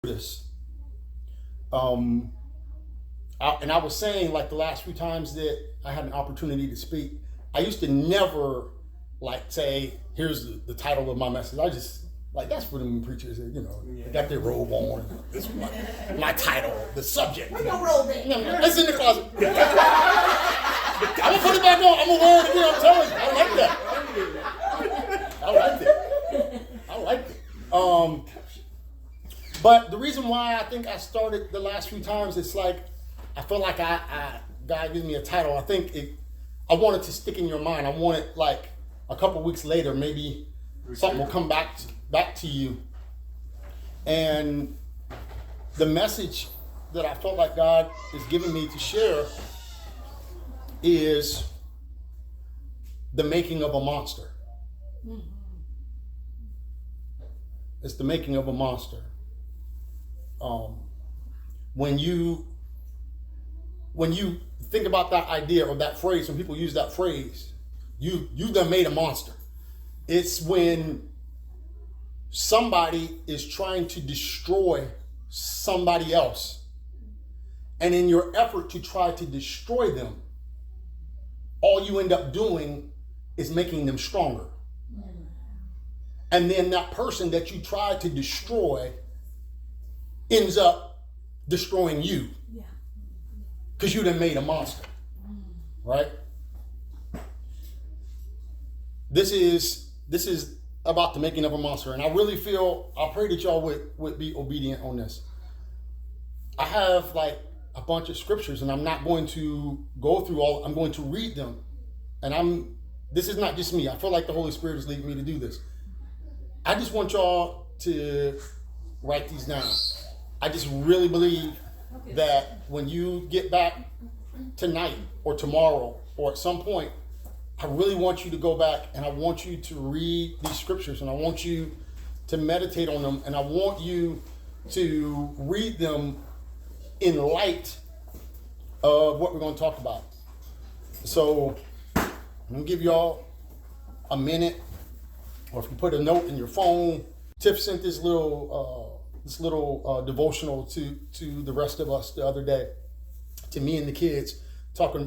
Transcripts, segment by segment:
this. And I was saying, like, the last few times that I had an opportunity to speak, I used to never like say, here's the title of my message. I just like, that's for them preachers that, they got their robe on. This is my title, the subject. Where's your robe at? It's in the closet. I'm gonna put it back on. I'm gonna wear it again. I'm telling you, I like it. But the reason why I think I started the last few times, it's like I feel like God gives me a title. I think I want it to stick in your mind. I want it like a couple weeks later, maybe something will come back to you. And the message that I felt like God is giving me to share is the making of a monster. It's the making of a monster. When you think about that idea or that phrase, when people use that phrase, you done made a monster. It's when somebody is trying to destroy somebody else, and in your effort to try to destroy them, all you end up doing is making them stronger. And then that person that you tried to destroy ends up destroying you. Because you done made a monster. Right? This is about the making of a monster. And I really I pray that y'all would be obedient on this. I have like a bunch of scriptures, and I'm not going to go through all. I'm going to read them. And this is not just me. I feel like the Holy Spirit is leading me to do this. I just want y'all to write these down. I just really believe that when you get back tonight or tomorrow or at some point, I really want you to go back and I want you to read these scriptures, and I want you to meditate on them, and I want you to read them in light of what we're going to talk about. So I'm going to give y'all a minute, or if you put a note in your phone. Tiff sent this little devotional to the rest of us the other day, to me and the kids.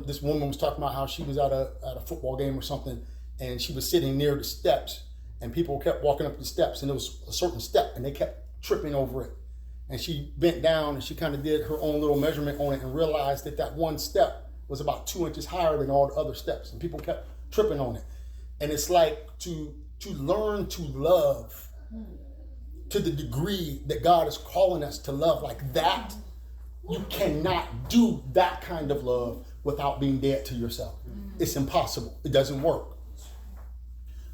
This woman was talking about how she was at a football game or something, and she was sitting near the steps, and people kept walking up the steps, and there was a certain step, and they kept tripping over it. And she bent down and she kind of did her own little measurement on it and realized that one step was about 2 inches higher than all the other steps, and people kept tripping on it. And it's like to learn to love to the degree that God is calling us to love like that. You cannot do that kind of love without being dead to yourself. It's impossible. It doesn't work.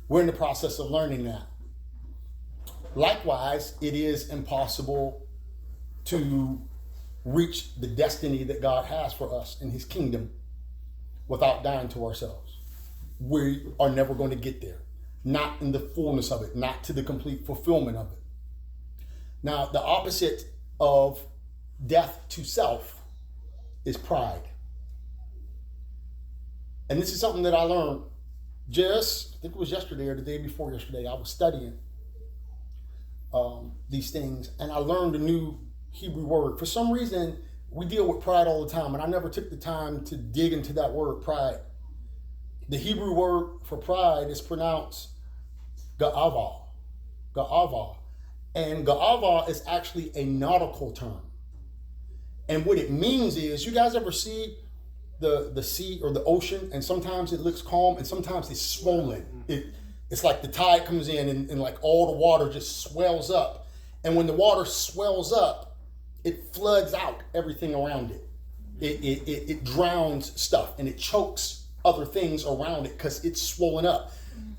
We're in the process of learning that. Likewise, it is impossible to reach the destiny that God has for us in his kingdom without dying to ourselves. We are never going to get there. Not in the fullness of it, not to the complete fulfillment of it. Now, the opposite of death to self is pride. And this is something that I learned I think it was yesterday or the day before yesterday. I was studying these things, and I learned a new Hebrew word. For some reason, we deal with pride all the time, and I never took the time to dig into that word, pride. The Hebrew word for pride is pronounced ga'ava. Ga'ava. And ga'ava is actually a nautical term. And what it means is, you guys ever see the sea or the ocean, and sometimes it looks calm and sometimes it's swollen. It's like the tide comes in and like all the water just swells up. And when the water swells up, it floods out everything around it. It drowns stuff and it chokes other things around it because it's swollen up.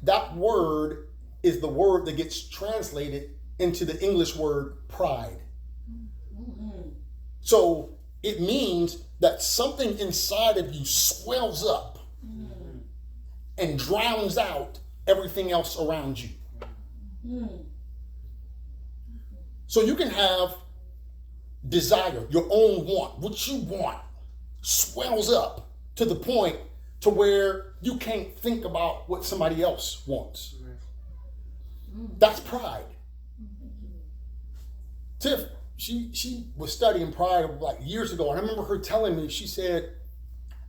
That word is the word that gets translated into the English word pride. So it means that something inside of you swells up and drowns out everything else around you. So you can have desire, your own want, what you want swells up to the point to where you can't think about what somebody else wants. That's pride. Tiff she was studying pride like years ago, and I remember her telling me, she said,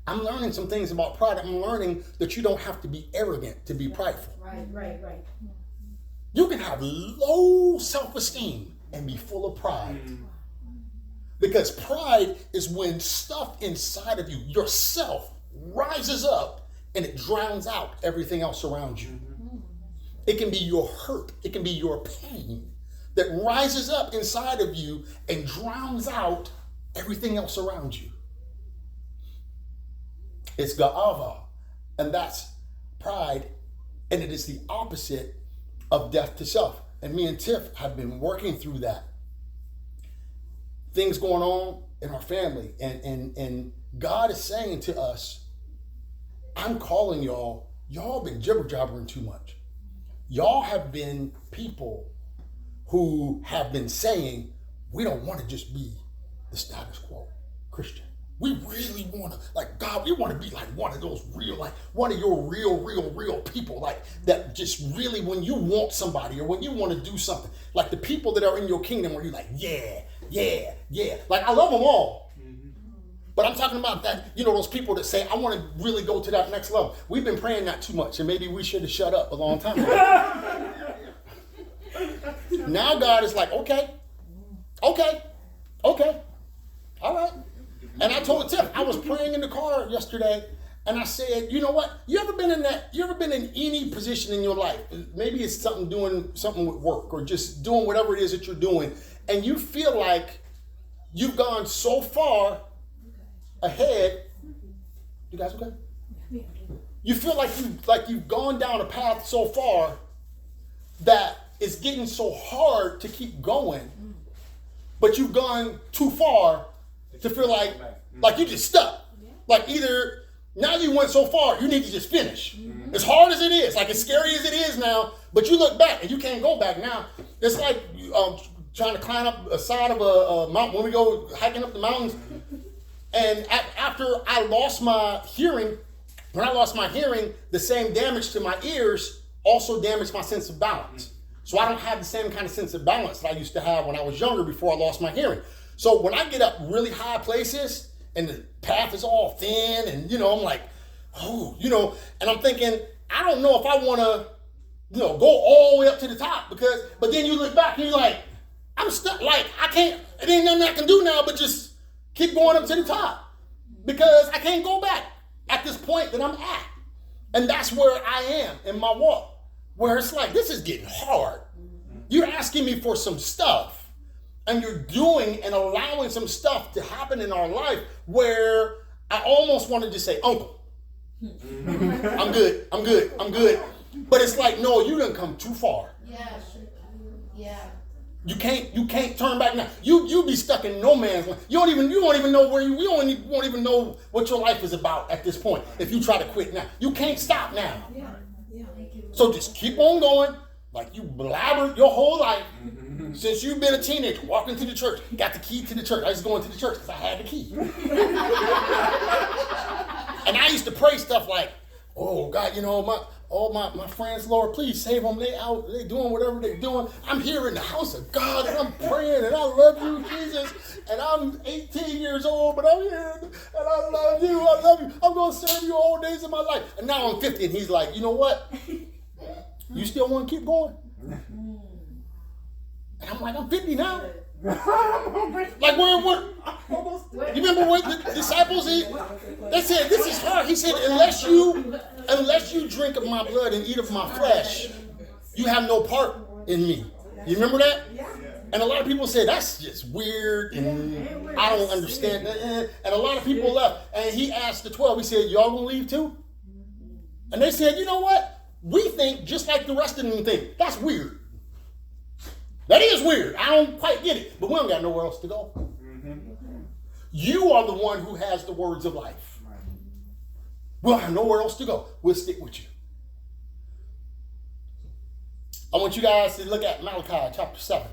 I'm learning some things about pride. I'm learning that you don't have to be arrogant to be prideful. Right. You can have low self-esteem and be full of pride. Because pride is when stuff inside of you, yourself, rises up and it drowns out everything else around you. It can be your hurt. It can be your pain that rises up inside of you and drowns out everything else around you. It's ga'ava, and that's pride, and it is the opposite of death to self. And me and Tiff have been working through that. Things going on in our family, and God is saying to us, I'm calling y'all been jibber-jabbering too much. Y'all have been people who have been saying, we don't want to just be the status quo Christian. We really want to, like, God, we want to be like one of those real, like one of your real people, like that just really, when you want somebody or when you want to do something, like the people that are in your kingdom where you're like, yeah. Like, I love them all. But I'm talking about that, those people that say, I want to really go to that next level. We've been praying that too much, and maybe we should have shut up a long time ago. Now God is like, okay, all right. And I told Tiff, I was praying in the car yesterday, and I said, you know what? You ever been in any position in your life? Maybe it's doing something with work or just doing whatever it is that you're doing, and you feel like you've gone so far ahead. You guys okay? You feel like you've gone down a path so far that it's getting so hard to keep going, but you've gone too far to feel like you just stuck. Like, either now you went so far, you need to just finish. As hard as it is, like as scary as it is now, but you look back and you can't go back now. It's like trying to climb up a side of a mountain when we go hiking up the mountains. And after I lost my hearing, when I lost my hearing, the same damage to my ears also damaged my sense of balance. So I don't have the same kind of sense of balance that I used to have when I was younger before I lost my hearing. So when I get up really high places and the path is all thin and, I'm like, and I'm thinking, I don't know if I want to, go all the way up to the top but then you look back and you're like, I'm stuck. Like, I can't, it ain't nothing I can do now but just keep going up to the top because I can't go back at this point that I'm at. And that's where I am in my walk, where it's like, this is getting hard. You're asking me for some stuff. And you're doing and allowing some stuff to happen in our life where I almost wanted to say, Uncle, I'm good. But it's like, no, you done come too far. Yeah. You can't turn back now. You be stuck in no man's land. You won't even know where you won't even know what your life is about at this point if you try to quit now. You can't stop now. Yeah. So just keep on going like you blabbered your whole life. Since you've been a teenager, walking to the church, got the key to the church. I was going to the church because I had the key. And I used to pray stuff like, oh God, my friends, Lord, please save them. They doing whatever they're doing. I'm here in the house of God and I'm praying and I love you, Jesus. And I'm 18 years old, but I'm here and I love you. I'm going to serve you all days of my life. And now I'm 50 and he's like, you know what? You still want to keep going? And I'm like, I'm 50 now. Like, what? You remember what the disciples did? They said, this is hard. He said, unless you drink of my blood and eat of my flesh, you have no part in me. You remember that? And a lot of people say, that's just weird, and I don't understand that. And a lot of people left. And he asked the 12, he said, y'all gonna leave too? And they said, you know what? We think just like the rest of them think. That's weird. That is weird. I don't quite get it. But we don't got nowhere else to go. You are the one who has the words of life. We'll have nowhere else to go. We'll stick with you. I want you guys to look at Malachi chapter 7.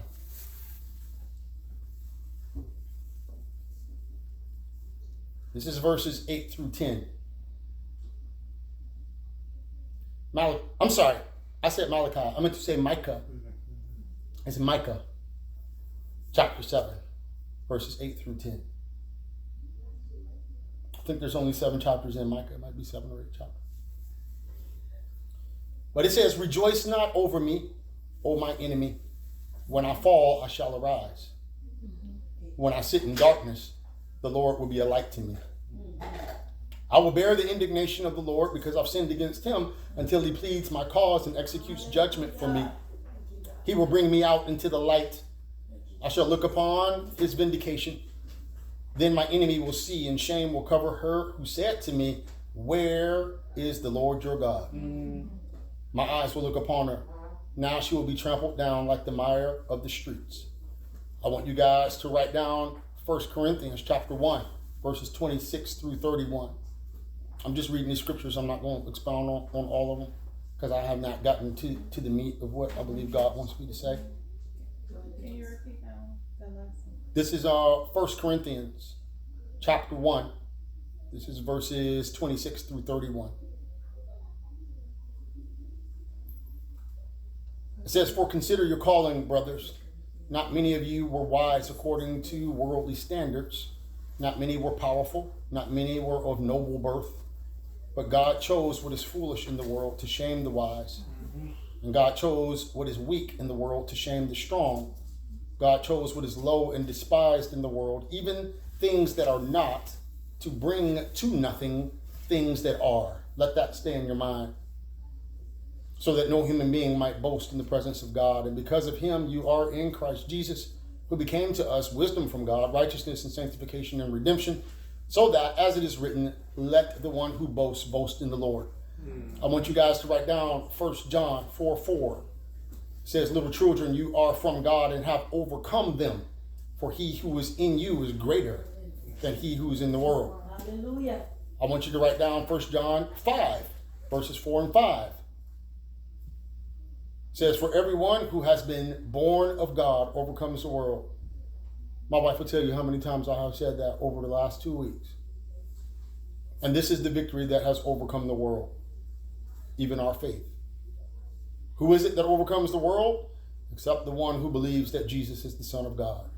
This is verses 8 through 10. I'm sorry. I said Malachi. I meant to say Micah. It's Micah chapter 7. verses 8 through 10. I think there's only 7 chapters in Micah. It might be 7 or 8 chapters. But it says, rejoice not over me, O my enemy. When I fall, I shall arise. When I sit in darkness, the Lord will be a light to me. I will bear the indignation of the Lord because I've sinned against him until he pleads my cause and executes judgment for me. He will bring me out into the light. I shall look upon his vindication. Then my enemy will see, and shame will cover her who said to me, where is the Lord your God? My eyes will look upon her. Now she will be trampled down like the mire of the streets. I want you guys to write down 1 Corinthians chapter 1, verses 26 through 31. I'm just reading these scriptures. I'm not going to expound on all of them because I have not gotten to the meat of what I believe God wants me to say. Can you repeat that one? This is 1 Corinthians chapter 1. This is verses 26 through 31. It says, for consider your calling, brothers. Not many of you were wise according to worldly standards. Not many were powerful. Not many were of noble birth. But God chose what is foolish in the world to shame the wise. And God chose what is weak in the world to shame the strong. God chose what is low and despised in the world, even things that are not, to bring to nothing things that are. Let that stay in your mind. So that no human being might boast in the presence of God. And because of him, you are in Christ Jesus, who became to us wisdom from God, righteousness and sanctification and redemption, so that, as it is written, let the one who boasts boast in the Lord. I want you guys to write down 1 John 4:4. It says, little children, you are from God and have overcome them, for he who is in you is greater than he who is in the world. Hallelujah. I want you to write down 1 John 5, verses 4 and 5. It says, for everyone who has been born of God overcomes the world. My wife will tell you how many times I have said that over the last 2 weeks. And this is the victory that has overcome the world, even our faith. Who is it that overcomes the world? Except the one who believes that Jesus is the Son of God.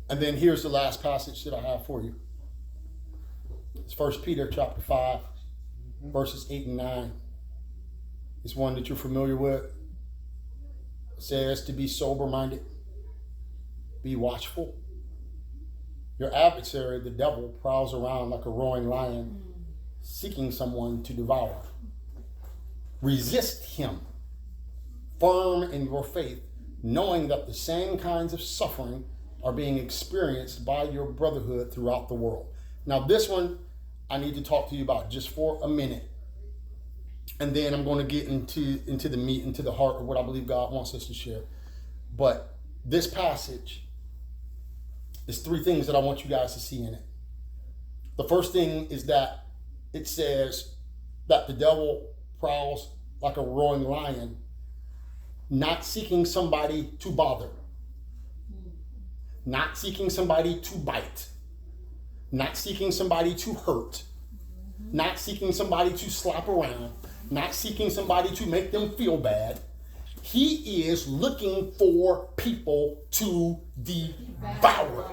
And then here's the last passage that I have for you. It's 1 Peter chapter 5, verses 8 and 9. It's one that you're familiar with. It says to be sober-minded, be watchful. Your adversary, the devil, prowls around like a roaring lion, seeking someone to devour. Resist him, firm in your faith, knowing that the same kinds of suffering are being experienced by your brotherhood throughout the world. Now, this one I need to talk to you about just for a minute. And then I'm going to get into the meat, into the heart of what I believe God wants us to share. But this passage is 3 things that I want you guys to see in it. The first thing is that it says that the devil prowls like a roaring lion, not seeking somebody to bother, not seeking somebody to bite, not seeking somebody to hurt, not seeking somebody to slap around, not seeking somebody to make them feel bad. He is looking for people to devour.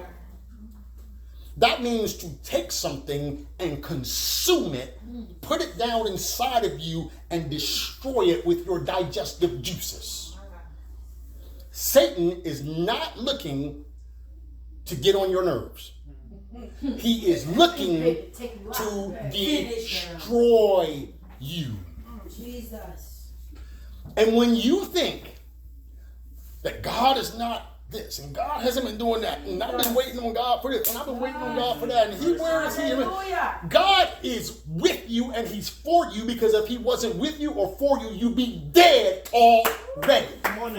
That means to take something and consume it, put it down inside of you, and destroy it with your digestive juices. Satan is not looking to get on your nerves. He is looking to destroy you. Jesus. And when you think that God is not this, and God hasn't been doing that, and I've been waiting on God for this, and I've been waiting on God for that, and where is he? God is with you, and he's for you, because if he wasn't with you or for you, you'd be dead already.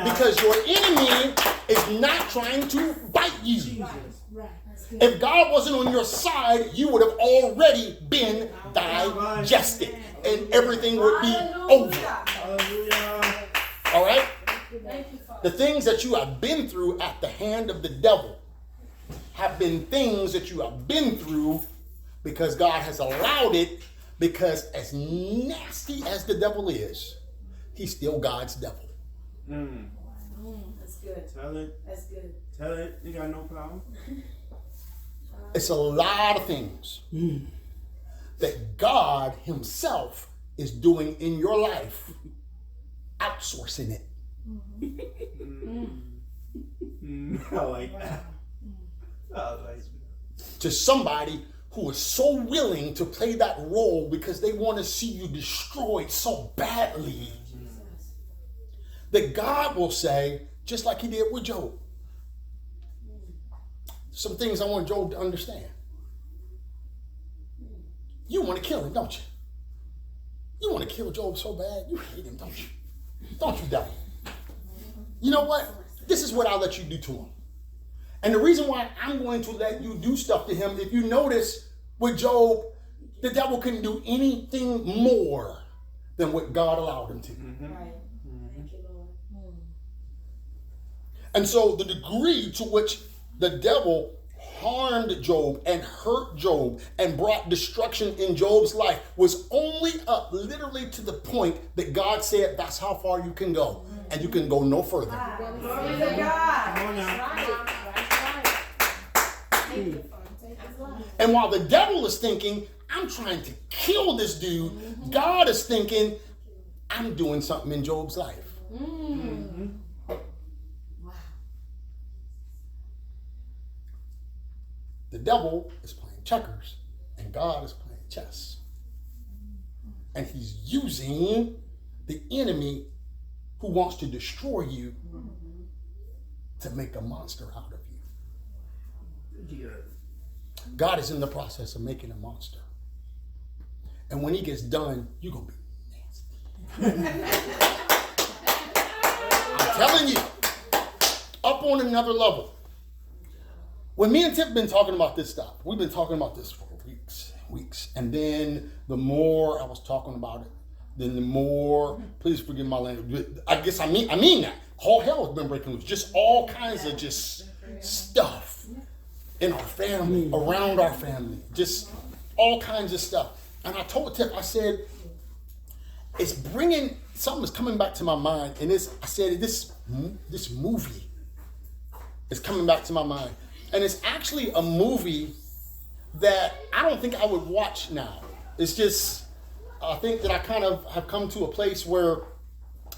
Because your enemy is not trying to bite you. If God wasn't on your side, you would have already been digested, and everything would be over. All right? The things that you have been through at the hand of the devil have been things that you have been through because God has allowed it, because as nasty as the devil is, he's still God's devil. good. Tell it. That's good. Tell it. You got no problem. It's a lot of things that God himself is doing in your life, outsourcing it. I like that. I like that. To somebody who is so willing to play that role because they want to see you destroyed so badly that God will say, just like he did with Job, some things I want Job to understand. You want to kill him, don't you? You want to kill Job so bad. You hate him, don't you? Don't you, devil? You know what? This is what I'll let you do to him. And the reason why I'm going to let you do stuff to him, if you notice with Job, the devil couldn't do anything more than what God allowed him to. Right. Thank you, Lord. And so the degree to which the devil harmed Job and hurt Job and brought destruction in Job's life was only up literally to the point that God said, that's how far you can go. And you can go no further. Glory to God. Come on now. And while the devil is thinking, I'm trying to kill this dude, God is thinking, I'm doing something in Job's life. The devil is playing checkers and God is playing chess. And he's using the enemy who wants to destroy you to make a monster out of you. Yeah. God is in the process of making a monster. And when he gets done, you're going to be nasty. I'm telling you, up on another level. When me and Tip have been talking about this stuff, we've been talking about this for weeks. And then the more I was talking about it, then the more, please forgive my language, I guess I mean that. Whole hell has been breaking loose. Just all kinds of just stuff in our family, around our family, just all kinds of stuff. And I told Tip, I said, it's bringing, something is coming back to my mind. And I said, this movie is coming back to my mind. And it's actually a movie that I don't think I would watch now. It's just, I think that I kind of have come to a place where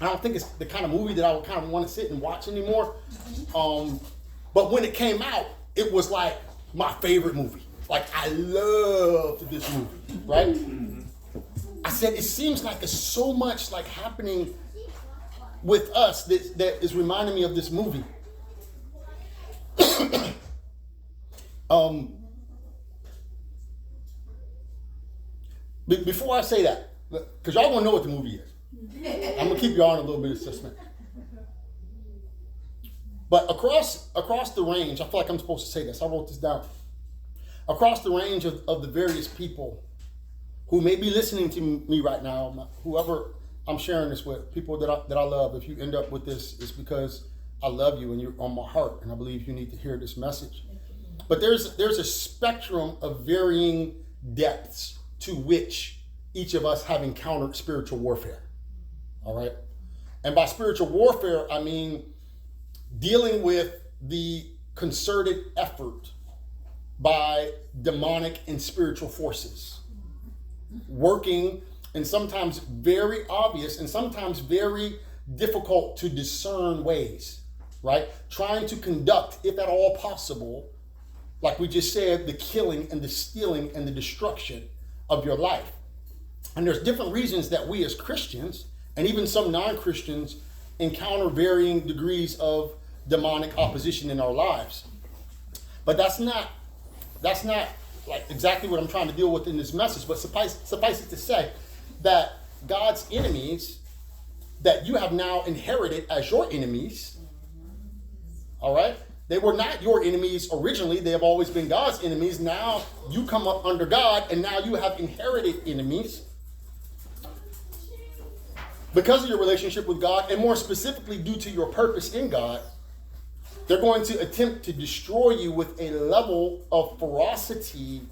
I don't think it's the kind of movie that I would kind of want to sit and watch anymore. But when it came out, it was like my favorite movie. Like, I loved this movie, right? I said, it seems like there's so much like happening with us that is reminding me of this movie. Before I say that, because y'all gonna know what the movie is. I'm gonna keep y'all in a little bit of suspense. But across the range, I feel like I'm supposed to say this. I wrote this down. Across the range of the various people who may be listening to me right now, whoever I'm sharing this with, people that I love, if you end up with this, it's because I love you and you're on my heart, and I believe you need to hear this message. But there's a spectrum of varying depths to which each of us have encountered spiritual warfare. All right? And by spiritual warfare, I mean dealing with the concerted effort by demonic and spiritual forces, working in sometimes very obvious and sometimes very difficult to discern ways, right? Trying to conduct, if at all possible, like we just said, the killing and the stealing and the destruction of your life. And there's different reasons that we as Christians, and even some non-Christians, encounter varying degrees of demonic opposition in our lives. But that's not like exactly what I'm trying to deal with in this message. But suffice it to say that God's enemies that you have now inherited as your enemies, all right? They were not your enemies originally. They have always been God's enemies. Now you come up under God, and now you have inherited enemies because of your relationship with God, and more specifically due to your purpose in God. They're going to attempt to destroy you with a level of ferocity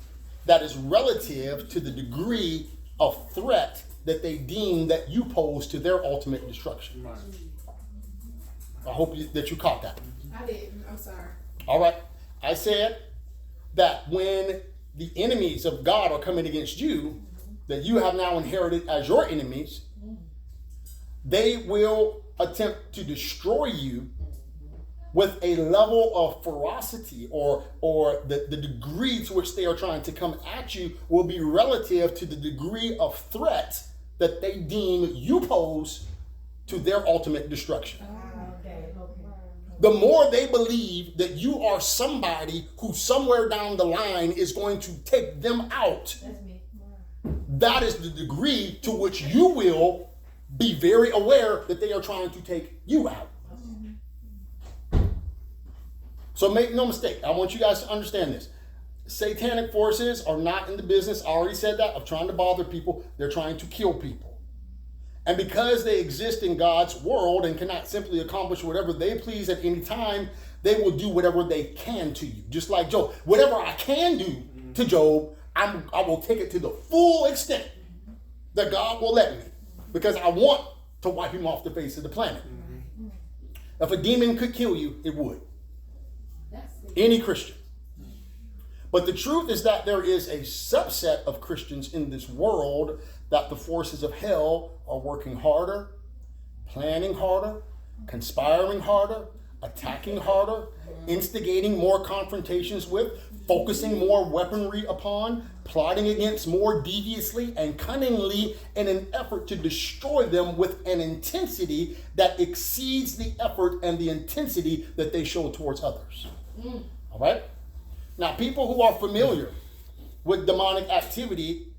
that is relative to the degree of threat that they deem that you pose to their ultimate destruction. I hope that you caught that. I didn't. I'm sorry. All right. I said that when the enemies of God are coming against you, that you have now inherited as your enemies, they will attempt to destroy you with a level of ferocity, or the degree to which they are trying to come at you will be relative to the degree of threat that they deem you pose to their ultimate destruction. The more they believe that you are somebody who somewhere down the line is going to take them out, that is the degree to which you will be very aware that they are trying to take you out. So make no mistake, I want you guys to understand this. Satanic forces are not in the business, I already said that, of trying to bother people. They're trying to kill people. And because they exist in God's world and cannot simply accomplish whatever they please at any time, they will do whatever they can to you. Just like Job. Whatever I can do to Job, I will take it to the full extent that God will let me. Because I want to wipe him off the face of the planet. If a demon could kill you, it would. Any Christian. But the truth is that there is a subset of Christians in this world that the forces of hell are working harder, planning harder, conspiring harder, attacking harder, instigating more confrontations with, focusing more weaponry upon, plotting against more deviously and cunningly in an effort to destroy them with an intensity that exceeds the effort and the intensity that they show towards others. All right? Now, people who are familiar with demonic activity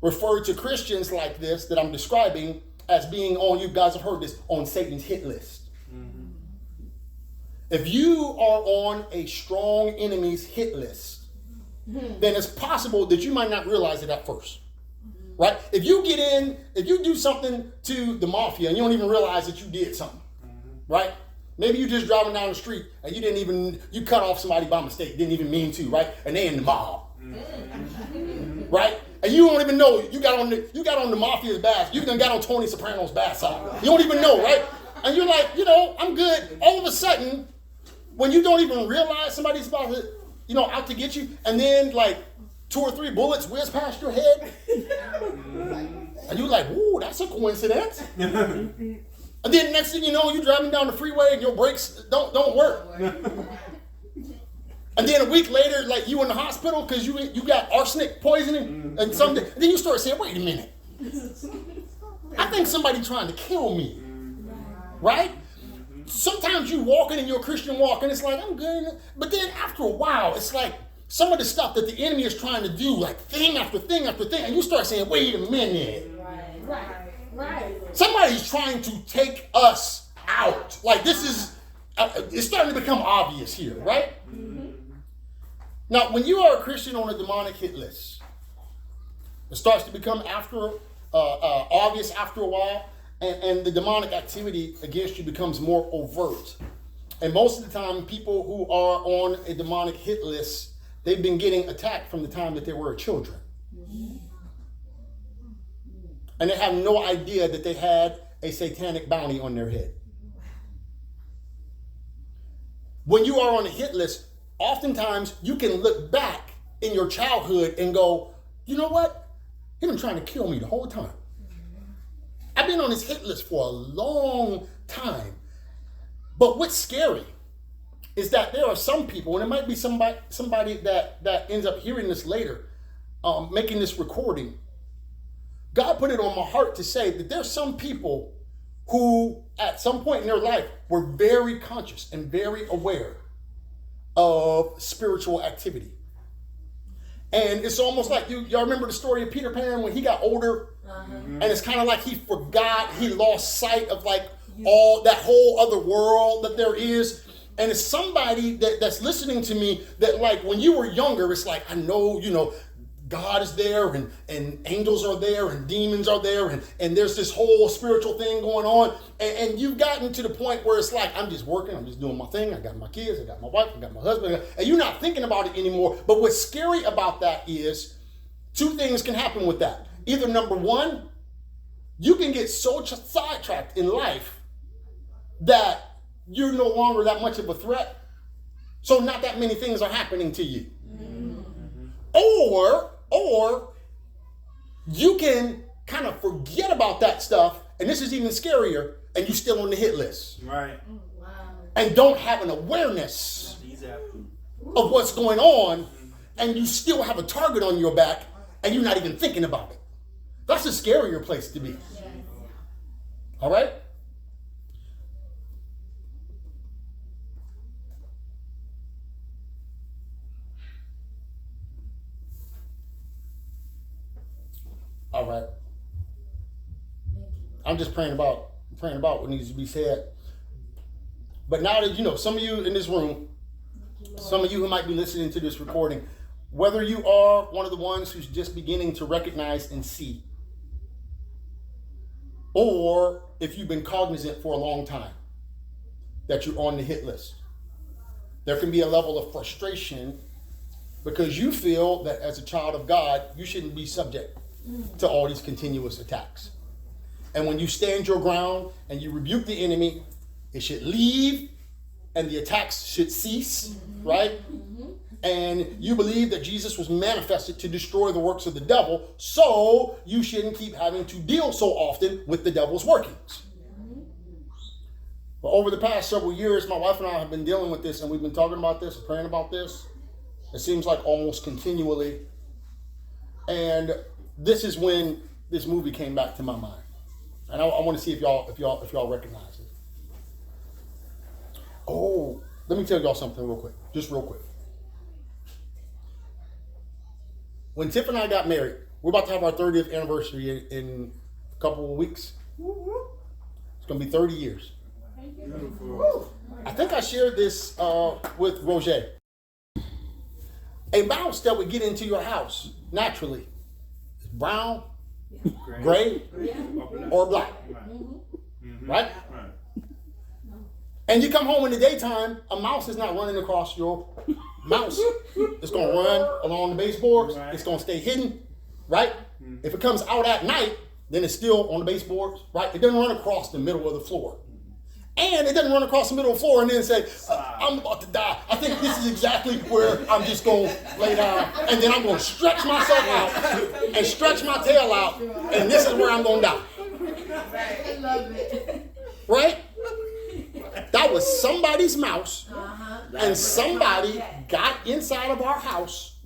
refer to Christians like this that I'm describing as being on, you guys have heard this, on Satan's hit list. If you are on a strong enemy's hit list, then it's possible that you might not realize it at first. Right? If you get in, if you do something to the mafia and you don't even realize that you did something, right? Maybe you're just driving down the street and you cut off somebody by mistake, didn't even mean to, right? And they in the mob. Right? And you don't even know you got on the mafia's bad. You done got on Tony Soprano's bad side. You don't even know, right? And you're like, I'm good. All of a sudden, when you don't even realize somebody's about to, out to get you, and then like 2 or 3 bullets whiz past your head, and you're like, "Ooh, that's a coincidence." And then next thing you know, you're driving down the freeway and your brakes don't work. And then a week later, like you in the hospital because you got arsenic poisoning and something. And then you start saying, "Wait a minute, I think somebody's trying to kill me." Right? Sometimes you walking in your Christian walk and it's like, I'm good. But then after a while, it's like some of the stuff that the enemy is trying to do, like thing after thing after thing. And you start saying, wait a minute. Right. Somebody's trying to take us out. Like this is, it's starting to become obvious here, right? Now, when you are a Christian on a demonic hit list, it starts to become obvious after a while. And the demonic activity against you becomes more overt. And most of the time, people who are on a demonic hit list, they've been getting attacked from the time that they were children. And they have no idea that they had a satanic bounty on their head. When you are on a hit list, oftentimes you can look back in your childhood and go, you know what? He been trying to kill me the whole time. I've been on this hit list for a long time. But what's scary is that there are some people, and it might be somebody that ends up hearing this later, making this recording. God put it on my heart to say that there's some people who at some point in their life were very conscious and very aware of spiritual activity. And it's almost like y'all remember the story of Peter Pan when he got older, and it's kind of like he forgot, he lost sight of like all that whole other world that there is. And it's somebody that's listening to me that like when you were younger, it's like, I know, God is there and angels are there and demons are there and there's this whole spiritual thing going on. And you've gotten to the point where it's like, I'm just working, I'm just doing my thing. I got my kids, I got my wife, I got my husband. And you're not thinking about it anymore. But what's scary about that is 2 things can happen with that. Either number one, you can get so sidetracked in life that you're no longer that much of a threat. So not that many things are happening to you. Or you can kind of forget about that stuff, and this is even scarier, and you're still on the hit list. Right. Wow. And don't have an awareness of what's going on, and you still have a target on your back, and you're not even thinking about it. That's a scarier place to be. Yes. All right? All right. I'm just praying about what needs to be said. But now that you know, some of you in this room, some of you who might be listening to this recording, whether you are one of the ones who's just beginning to recognize and see, or if you've been cognizant for a long time that you're on the hit list, there can be a level of frustration because you feel that as a child of God, you shouldn't be subject to all these continuous attacks. And when you stand your ground and you rebuke the enemy, it should leave and the attacks should cease, right? And you believe that Jesus was manifested to destroy the works of the devil, so you shouldn't keep having to deal so often with the devil's workings. But over the past several years, my wife and I have been dealing with this, and we've been talking about this, praying about this. It seems like almost continually. And this is when this movie came back to my mind. And I want to see if y'all recognize it. Oh, let me tell y'all something real quick. Just real quick. When Tiff and I got married, we're about to have our 30th anniversary in a couple of weeks. It's going to be 30 years. Beautiful. I think I shared this with Roger. A mouse that would get into your house naturally is brown, gray, or black. Right? And you come home in the daytime, a mouse is not running across your mouse. It's going to run along the baseboards. It's going to stay hidden, right? If it comes out at night, then it's still on the baseboards, right? It doesn't run across the middle of the floor. And it doesn't run across the middle of the floor and then say, I'm about to die. I think this is exactly where I'm just going to lay down. And then I'm going to stretch myself out and stretch my tail out. And this is where I'm going to die. I love it. Right? That was somebody's mouse. And somebody got inside of our house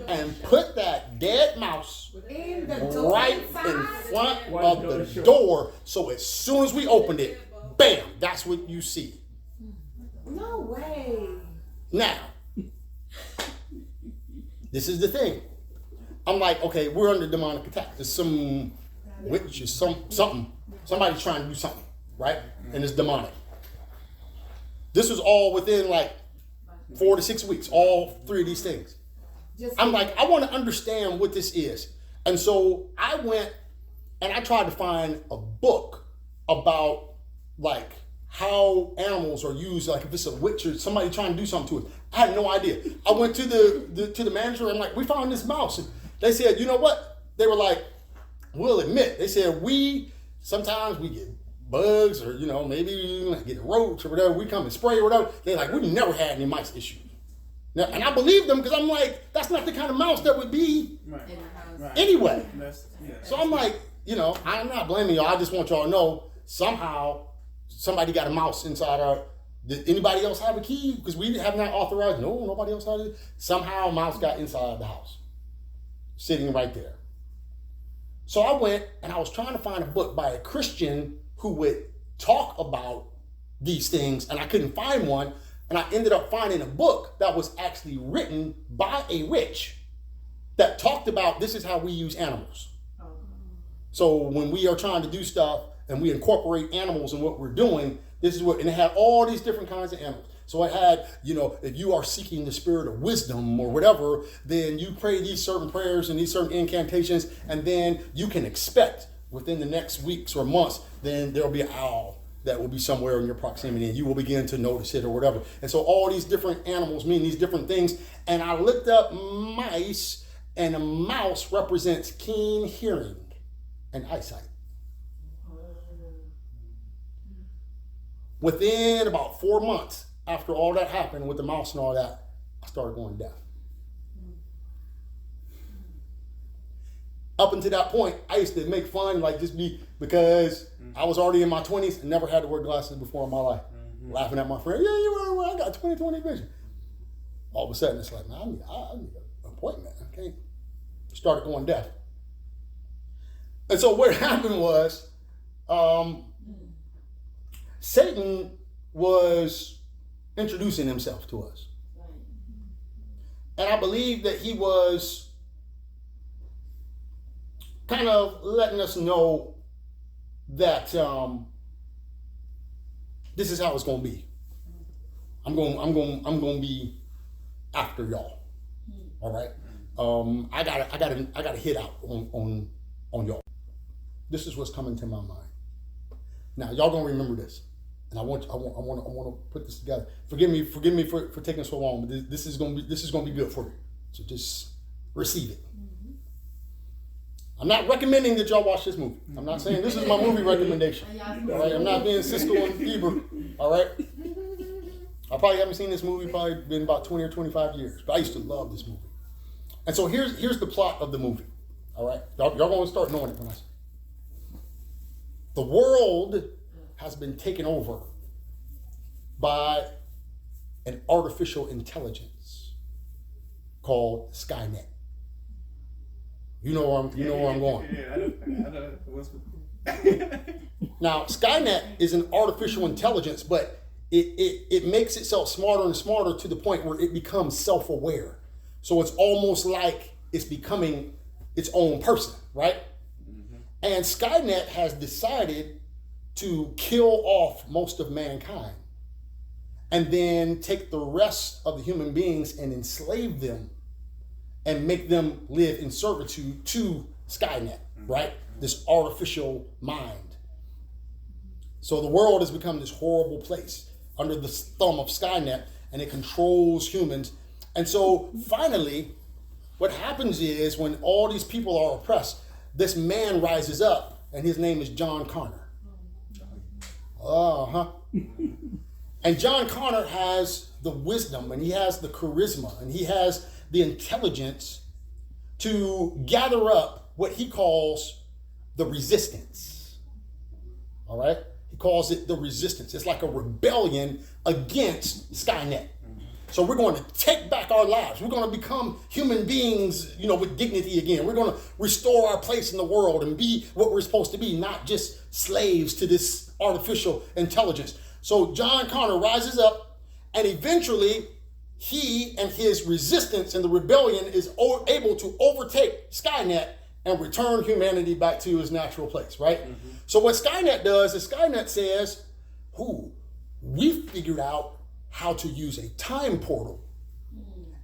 and put that dead mouse right in front of the door. So as soon as we opened it, bam, that's what you see. No way. Now, this is the thing. I'm like, okay, we're under demonic attack. There's some witch or something. Somebody's trying to do something, right? And it's demonic. This was all within like 4 to 6 weeks, all three of these things. I'm like, I want to understand what this is. And so I went and I tried to find a book about like how animals are used, like if it's a witch or somebody trying to do something to it. I had no idea. I went to the manager and I'm like, we found this mouse. And they said, you know what? They were like, we'll admit. They said, sometimes we get bugs or, maybe you get a roach or whatever. We come and spray or whatever. They're like, we never had any mice issues. Now, and I believe them because I'm like, that's not the kind of mouse that would be anyway. So I'm like, I'm not blaming y'all. I just want y'all to know somehow somebody got a mouse inside our. Did anybody else have a key? Because we have not authorized. No, nobody else had it. Somehow a mouse got inside the house, sitting right there. So I went and I was trying to find a book by a Christian who would talk about these things, and I couldn't find one. And I ended up finding a book that was actually written by a witch that talked about this is how we use animals. So when we are trying to do stuff and we incorporate animals in what we're doing, this is what, and it had all these different kinds of animals. So it had, if you are seeking the spirit of wisdom or whatever, then you pray these certain prayers and these certain incantations, and then you can expect within the next weeks or months, then there'll be an owl that will be somewhere in your proximity and you will begin to notice it or whatever. And so all these different animals mean these different things. And I looked up mice, and a mouse represents keen hearing and eyesight. Within about 4 months after all that happened with the mouse and all that, I started going deaf. Up until that point, I used to make fun, like just be, because I was already in my 20s and never had to wear glasses before in my life. Laughing at my friend, yeah, I got 20/20 vision. All of a sudden, it's like, man, I need an appointment. I can't. Started going deaf. And so what happened was, Satan was introducing himself to us. And I believe that he was kind of letting us know that this is how it's going to be. I'm going to be after y'all. All right. I got to hit out on y'all. This is what's coming to my mind. Now y'all gonna remember this, and I want to put this together. Forgive me for taking so long, but this is gonna be good for you. So just receive it. I'm not recommending that y'all watch this movie. I'm not saying this is my movie recommendation. All right, I'm not being Cisco and Bieber. All right, I probably haven't seen this movie probably been about 20 or 25 years, but I used to love this movie. And so here's the plot of the movie. All right, y'all going to start knowing it when I say. The world has been taken over by an artificial intelligence called Skynet. You know where I'm going. Yeah, I know. Now, Skynet is an artificial intelligence, but it makes itself smarter and smarter to the point where it becomes self-aware. So it's almost like it's becoming its own person, right? Mm-hmm. And Skynet has decided to kill off most of mankind and then take the rest of the human beings and enslave them and make them live in servitude to Skynet, right? This artificial mind. So the world has become this horrible place under the thumb of Skynet, and it controls humans. And so finally, what happens is when all these people are oppressed, this man rises up, and his name is John Connor. And John Connor has the wisdom, and he has the charisma, and he has the intelligence to gather up what he calls the resistance. All right? He calls it the resistance. It's like a rebellion against Skynet. So we're going to take back our lives. We're going to become human beings, with dignity again. We're going to restore our place in the world and be what we're supposed to be, not just slaves to this artificial intelligence. So John Connor rises up, and eventually he and his resistance and the rebellion is able to overtake Skynet and return humanity back to his natural place, right? Mm-hmm. So what Skynet does is Skynet says, we figured out how to use a time portal.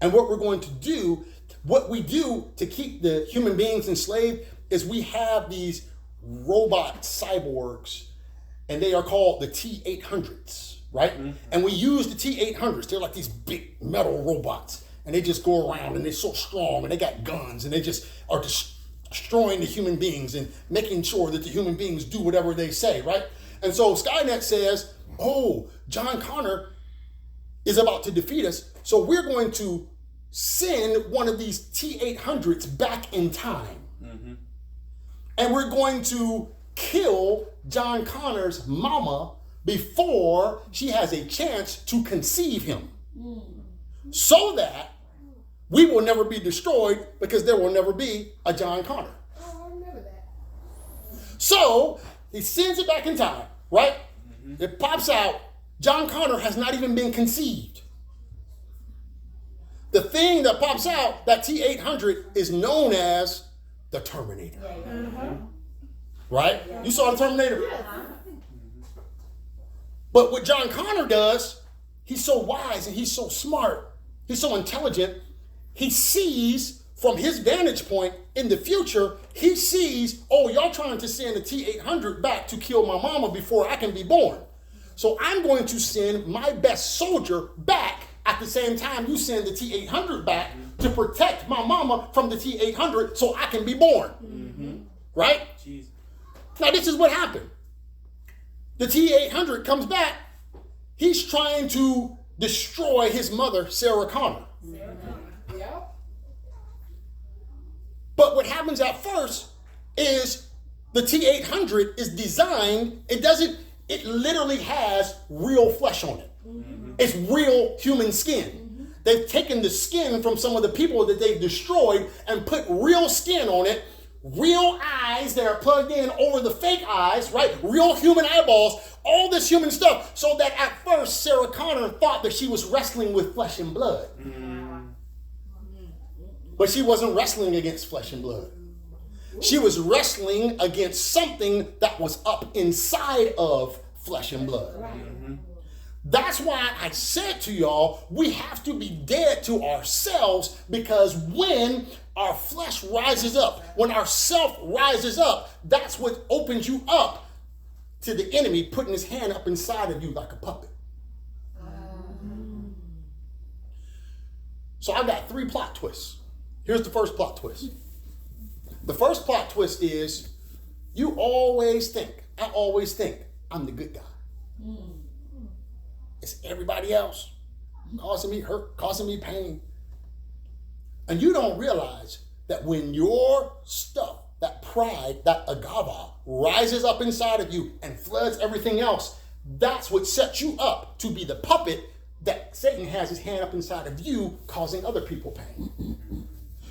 And what we're going to do, what we do to keep the human beings enslaved is we have these robot cyborgs, and they are called the T-800s, right? Mm-hmm. And we use the T-800s. They're like these big metal robots, and they just go around, and they're so strong, and they got guns, and they just are destroying the human beings and making sure that the human beings do whatever they say, right? And so Skynet says, John Connor is about to defeat us, so we're going to send one of these T-800s back in time. Mm-hmm. And we're going to kill John Connor's mama before she has a chance to conceive him. So that we will never be destroyed, because there will never be a John Connor. Oh, I remember that. So he sends it back in time, right? Mm-hmm. It pops out. John Connor has not even been conceived. The thing that pops out, that T-800, is known as the Terminator. Right? You saw the Terminator? But what John Connor does, he's so wise and he's so smart, he's so intelligent, he sees from his vantage point in the future, he sees, y'all trying to send a T-800 back to kill my mama before I can be born. So I'm going to send my best soldier back at the same time you send the T-800 back to protect my mama from the T-800 so I can be born. Mm-hmm. Right? Jeez. Now this is what happened. The T-800 comes back, He's trying to destroy his mother, Sarah Connor. Yep. But what happens at first is the T800 is designed, it literally has real flesh on it. It's real human skin. They've taken the skin from some of the people that they've destroyed and put real skin on it, real eyes that are plugged in over the fake eyes, right? Real human eyeballs, all this human stuff, so that at first Sarah Connor thought that she was wrestling with flesh and blood. But she wasn't wrestling against flesh and blood. She was wrestling against something that was up inside of flesh and blood. That's why I said to y'all, we have to be dead to ourselves, because when our flesh rises up, when our self rises up, that's what opens you up to the enemy putting his hand up inside of you like a puppet. So I got 3 plot twists. Here's the first plot twist. The first plot twist is I always think I'm the good guy. It's everybody else causing me hurt, causing me pain. And you don't realize that when your stuff, that pride, that agava rises up inside of you and floods everything else, that's what sets you up to be the puppet that Satan has his hand up inside of you, causing other people pain.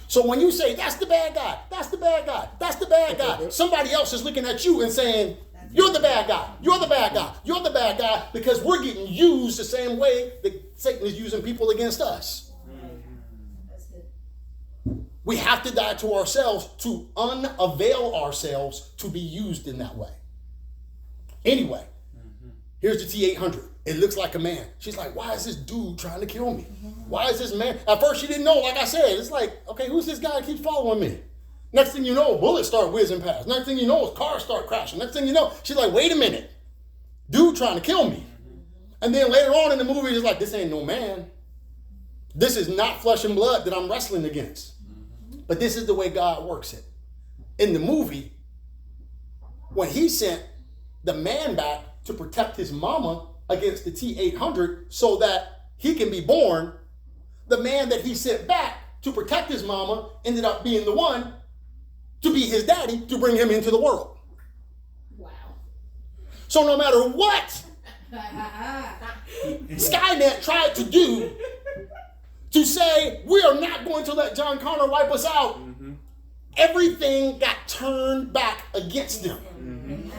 So when you say, that's the bad guy, that's the bad guy, that's the bad guy, somebody else is looking at you and saying, you're the bad guy, you're the bad guy, you're the bad guy, because we're getting used the same way that Satan is using people against us. We have to die to ourselves to unavail ourselves to be used in that way. Anyway, here's the T800. It looks like a man. She's like, why is this dude trying to kill me? Why is this man? At first she didn't know, like I said. It's like, okay, who's this guy that keeps following me? Next thing you know, bullets start whizzing past. Next thing you know, cars start crashing. Next thing you know, she's like, wait a minute. Dude trying to kill me. And then later on in the movie, it's like, this ain't no man. This is not flesh and blood that I'm wrestling against. But this is the way God works it. In the movie, when he sent the man back to protect his mama against the T800 so that he can be born, the man that he sent back to protect his mama ended up being the one to be his daddy to bring him into the world. Wow. So no matter what Skynet tried to do to say, we are not going to let John Connor wipe us out, everything got turned back against them.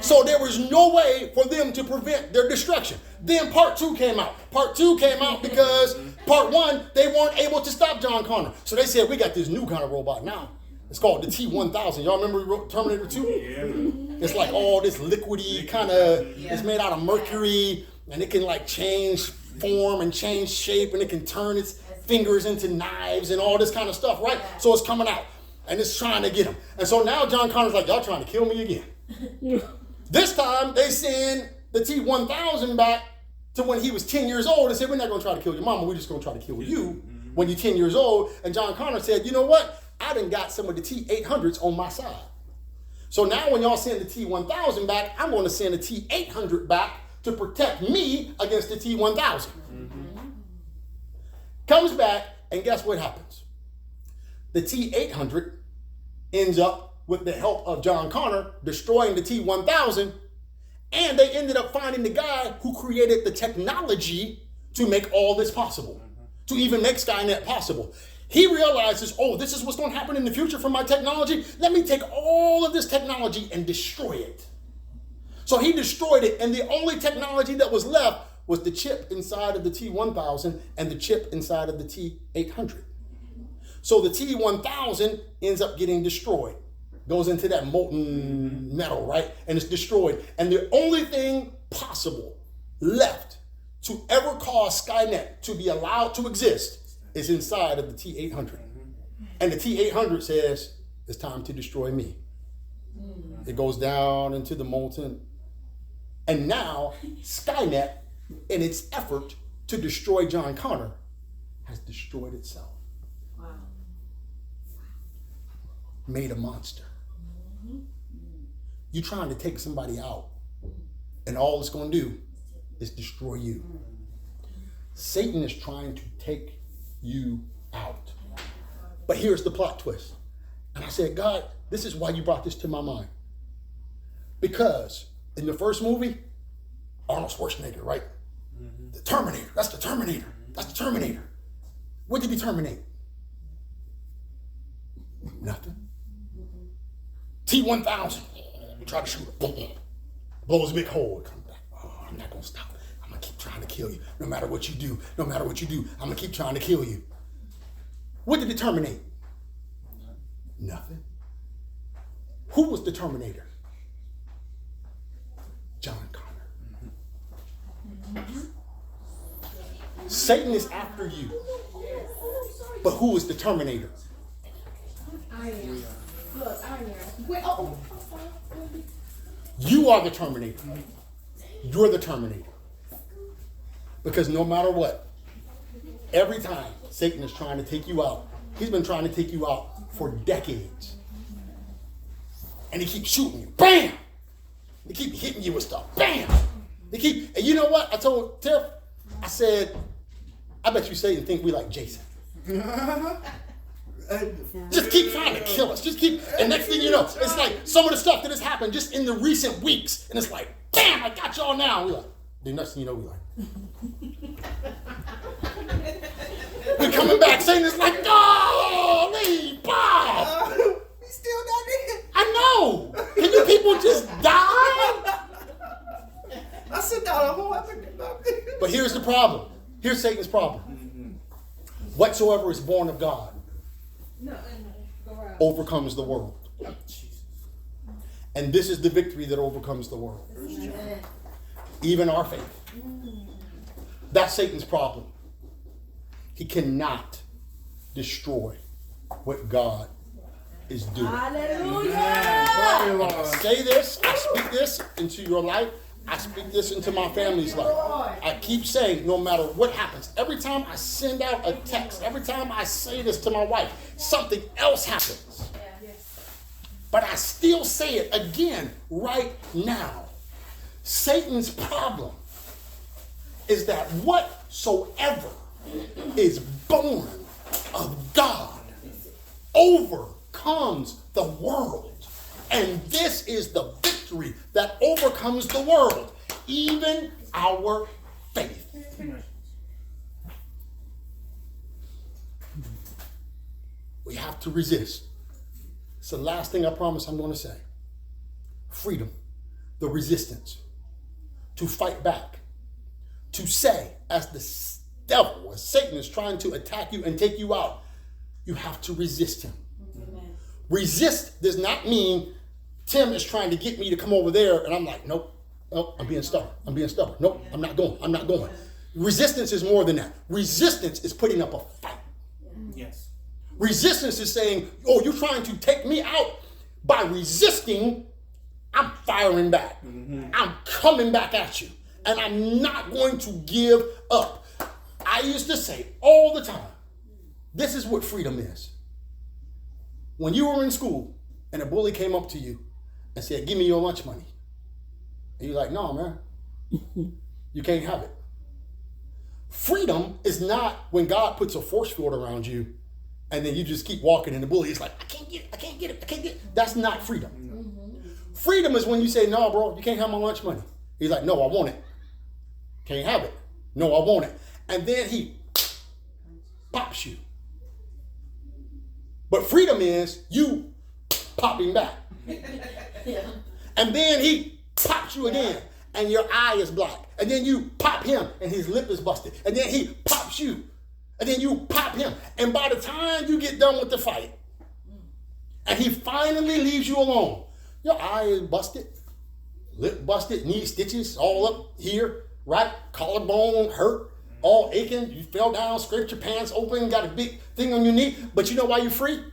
So there was no way for them to prevent their destruction. Then part 2 came out. Part 2 came out because part 1, they weren't able to stop John Connor. So they said, we got this new kind of robot now. It's called the T-1000. Y'all remember Terminator 2? Yeah. It's like all this liquidy kind of, it's made out of mercury, and it can like change form and change shape, and it can turn its fingers into knives and all this kind of stuff, right? So it's coming out, and it's trying to get him. And so now John Connor's like, y'all trying to kill me again. This time, they send the T-1000 back to when he was 10 years old and said, we're not going to try to kill your mama, we're just going to try to kill you when you're 10 years old. And John Connor said, you know what? I done got some of the T-800s on my side. So now when y'all send the T-1000 back, I'm going to send the T-800 back to protect me against the T-1000. Comes back, and guess what happens? The T-800 ends up, with the help of John Connor, destroying the T-1000, and they ended up finding the guy who created the technology to make all this possible, to even make Skynet possible. He realizes, oh, this is what's going to happen in the future from my technology. Let me take all of this technology and destroy it. So he destroyed it, and the only technology that was left was the chip inside of the T-1000 and the chip inside of the T-800. So the T-1000 ends up getting destroyed. Goes into that molten metal, right? And it's destroyed. And the only thing possible left to ever cause Skynet to be allowed to exist is inside of the T-800. And the T-800 says, it's time to destroy me. It goes down into the molten. And now Skynet, in its effort to destroy John Connor, has destroyed itself. Wow. Made a monster. You're trying to take somebody out, and all it's going to do is destroy you. Satan is trying to take you out. But here's the plot twist. And I said, God, this is why you brought this to my mind. Because in the first movie, Arnold Schwarzenegger, right? The Terminator. That's the Terminator. That's the Terminator. What did he terminate? Nothing. T-1000. Try to shoot him. Boom. Blows a big hole. Come back. Oh, I'm not going to stop. I'm going to keep trying to kill you. No matter what you do. No matter what you do. I'm going to keep trying to kill you. What did it terminate? Nothing. Who was the Terminator? John Connor. Satan is after you. But who is the Terminator? I am. Look, I am. Wait, oh. You are the Terminator. You're the Terminator. Because no matter what, every time Satan is trying to take you out, he's been trying to take you out for decades. And he keeps shooting you. Bam! They keep hitting you with stuff. Bam! And you know what? I told Tiff, I said, I bet you Satan think we like Jason. Just keep trying to kill us. Just keep, and next thing you know, it's like some of the stuff that has happened just in the recent weeks. And it's like, bam, I got y'all now. We're like, the next thing you know, we're like, we're coming back. Satan is like, golly, Bob. We still not in. I know. Can you people just die? I sit down a whole epic about it. But here's the problem. Here's Satan's problem. Whatsoever is born of God overcomes the world. And this is the victory that overcomes the world. Even our faith. That's Satan's problem. He cannot destroy what God is doing. Hallelujah. I say this, I speak this into your life. I speak this into my family's life. I keep saying, no matter what happens, every time I send out a text, every time I say this to my wife, something else happens. But I still say it again right now. Satan's problem is that whatsoever is born of God overcomes the world. And this is the victory that overcomes the world, even our faith. We have to resist. It's the last thing I promise I'm going to say. Freedom, the resistance, to fight back, to say, as the devil, as Satan is trying to attack you and take you out, you have to resist him. Amen. Resist does not mean Tim is trying to get me to come over there and I'm like, nope, I'm being stubborn. Nope, I'm not going. Resistance is more than that. Resistance is putting up a fight. Yes. Resistance is saying, oh, you're trying to take me out. By resisting, I'm firing back. I'm coming back at you. And I'm not going to give up. I used to say all the time, this is what freedom is. When you were in school and a bully came up to you and said, give me your lunch money. And you're like, no, man, you can't have it. Freedom is not when God puts a force field around you and then you just keep walking and the bully is like, I can't get it. That's not freedom. Freedom is when you say, no, bro, you can't have my lunch money. He's like, no, I want it. Can't have it. No, I want it. And then he pops you. But freedom is you popping back. And then he pops you again and your eye is black. And then you pop him and his lip is busted. And then he pops you. And then you pop him. And by the time you get done with the fight and he finally leaves you alone, your eye is busted, lip busted, knee stitches all up here, right? Collarbone hurt, all aching. You fell down, scraped your pants open, got a big thing on your knee. But you know why you're free?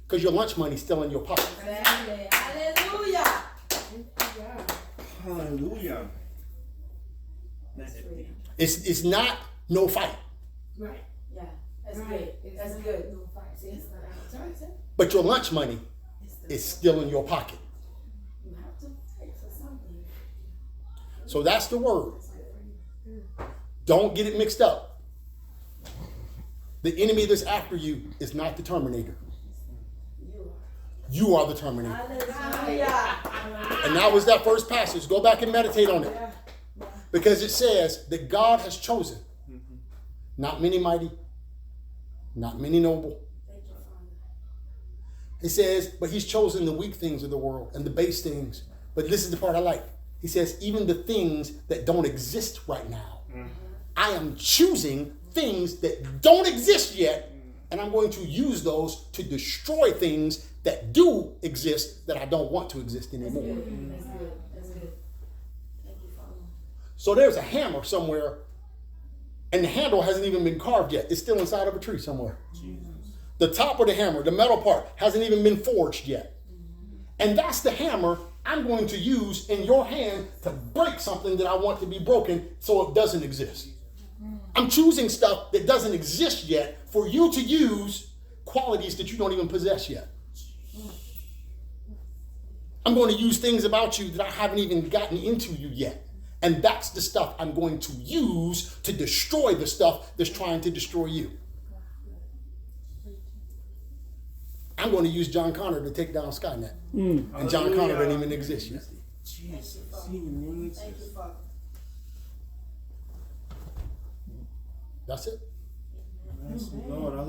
Because your lunch money's still in your pocket. Hallelujah. Hallelujah. It's not no fight. Right. Yeah. That's good. That's good. No fight. But your lunch money is still in your pocket. You have to fight for something. So that's the word. Don't get it mixed up. The enemy that's after you is not the Terminator. You are the Terminator. Hallelujah. And that was that first passage. Go back and meditate on it. Because it says that God has chosen not many mighty, not many noble. It says, but he's chosen the weak things of the world and the base things. But this is the part I like. He says, even the things that don't exist right now. I am choosing things that don't exist yet, and I'm going to use those to destroy things that do exist that I don't want to exist anymore. That's good. That's good. Thank you, Father. So there's a hammer somewhere, and the handle hasn't even been carved yet. It's still inside of a tree somewhere. The top of the hammer, the metal part, hasn't even been forged yet. And that's the hammer I'm going to use in your hand to break something that I want to be broken so it doesn't exist. I'm choosing stuff that doesn't exist yet for you to use qualities that you don't even possess yet. I'm going to use things about you that I haven't even gotten into you yet. And that's the stuff I'm going to use to destroy the stuff that's trying to destroy you. I'm going to use John Connor to take down Skynet. And John Connor doesn't even exist yet. Jesus. Thank you, Father. That's it. Yes, Lord, I